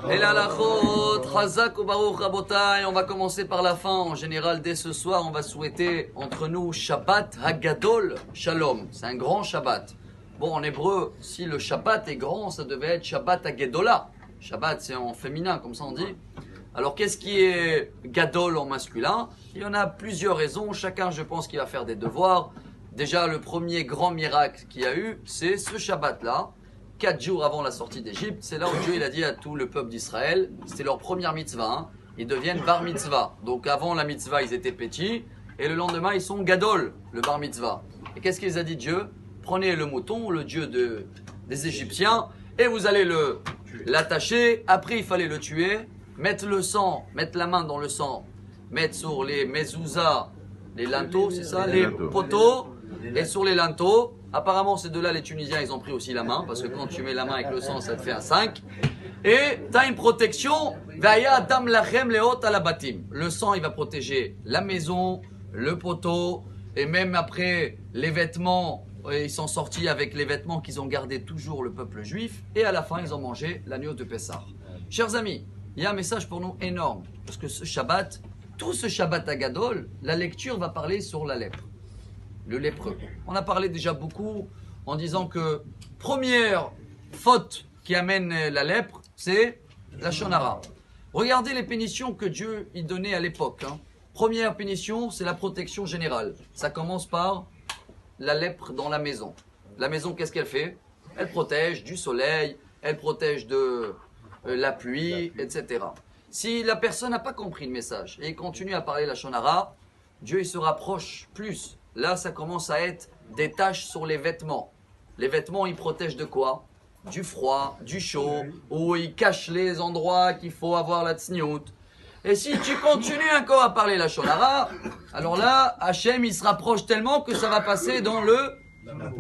Et la lachot, Chazak ou Baruch Rabotai, on va commencer par la fin. En général, dès ce soir, on va souhaiter entre nous Shabbat Hagadol Shalom. C'est un grand Shabbat. Bon, en hébreu, si le Shabbat est grand, ça devait être Shabbat Hagedola. Shabbat, c'est en féminin, comme ça on dit. Alors, qu'est-ce qui est Gadol en masculin? Il y en a plusieurs raisons. Chacun, je pense, qu'il va faire des devoirs. Déjà, le premier grand miracle qu'il y a eu, c'est ce Shabbat-là. 4 jours avant la sortie d'Égypte, c'est là où Dieu il a dit à tout le peuple d'Israël, c'était leur première mitzvah, hein, ils deviennent bar mitzvah. Donc avant la mitzvah, ils étaient petits, et le lendemain, ils sont gadol, le bar mitzvah. Et qu'est-ce qu'il a dit Dieu? Prenez le mouton, le dieu des Égyptiens, et vous allez l'attacher. Après, il fallait le tuer, mettre le sang, mettre la main dans le sang, mettre sur les mezouza, les linteaux, c'est ça, les poteaux, et sur les linteaux. Apparemment, ces deux-là, les Tunisiens, ils ont pris aussi la main, parce que quand tu mets la main avec le sang, ça te fait un 5. Et tu as une protection, le sang, il va protéger la maison, le poteau, et même après, les vêtements, ils sont sortis avec les vêtements qu'ils ont gardés toujours le peuple juif, et à la fin, ils ont mangé l'agneau de Pessah. Chers amis, il y a un message pour nous énorme, parce que ce Shabbat, tout ce Shabbat à Gadol, la lecture va parler sur la lèpre. Le lépreux. On a parlé déjà beaucoup en disant que première faute qui amène la lèpre, c'est la shonara. Regardez les pénitions que Dieu y donnait à l'époque. Hein. Première pénition, c'est la protection générale. Ça commence par la lèpre dans la maison. La maison, qu'est-ce qu'elle fait? Elle protège du soleil, elle protège de la pluie, etc. Si la personne n'a pas compris le message et continue à parler la shonara, Dieu il se rapproche plus. Là, ça commence à être des taches sur les vêtements. Les vêtements, ils protègent de quoi? Du froid, du chaud, ou ils cachent les endroits qu'il faut avoir la tsniout. Et si tu continues encore à parler la shonara, alors là, Hachem, il se rapproche tellement que ça va passer dans le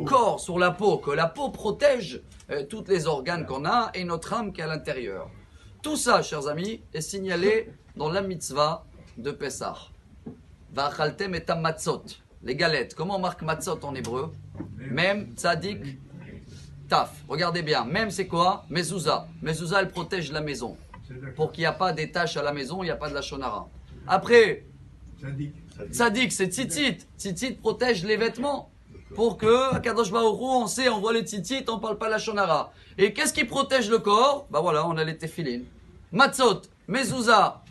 corps, sur la peau, que la peau protège tous les organes qu'on a et notre âme qui est à l'intérieur. Tout ça, chers amis, est signalé dans la mitzvah de Pessah. Va'achaltem et matzot. Les galettes, comment on marque matzot en hébreu? Mem, tzadik, taf. Regardez bien, mem c'est quoi? Mezouza. Mezouza, elle protège la maison. Pour qu'il n'y a pas des taches à la maison, il n'y a pas de la shonara. Après, tzadik, c'est tzitzit. Tzitzit protège les vêtements. Pour que, à Kadosh Baruch Hu, on sait, on voit le tzitzit, on ne parle pas la shonara. Et qu'est-ce qui protège le corps? Bah voilà, on a les tefilin. Matzot, mezouza,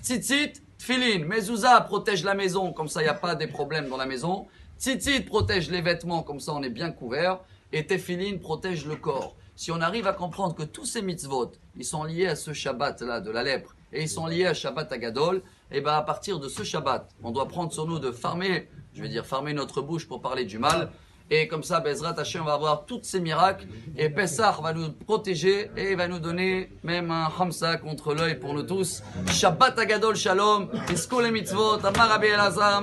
tzitzit, tfilin. Mezouza protège la maison, comme ça il n'y a pas des problèmes dans la maison. Tzitzit protège les vêtements, comme ça on est bien couvert. Et tefilin protège le corps. Si on arrive à comprendre que tous ces mitzvot, ils sont liés à ce Shabbat-là de la lèpre, et ils sont liés à Shabbat Hagadol, et bien à partir de ce Shabbat, on doit prendre sur nous de farmer notre bouche pour parler du mal. Et comme ça, Bezrat Hashem va avoir tous ces miracles. Et Pessah va nous protéger et il va nous donner même un Hamsa contre l'œil pour nous tous. Shabbat Hagadol Shalom. Isko les mitzvot. Amar Rabbi Elazar.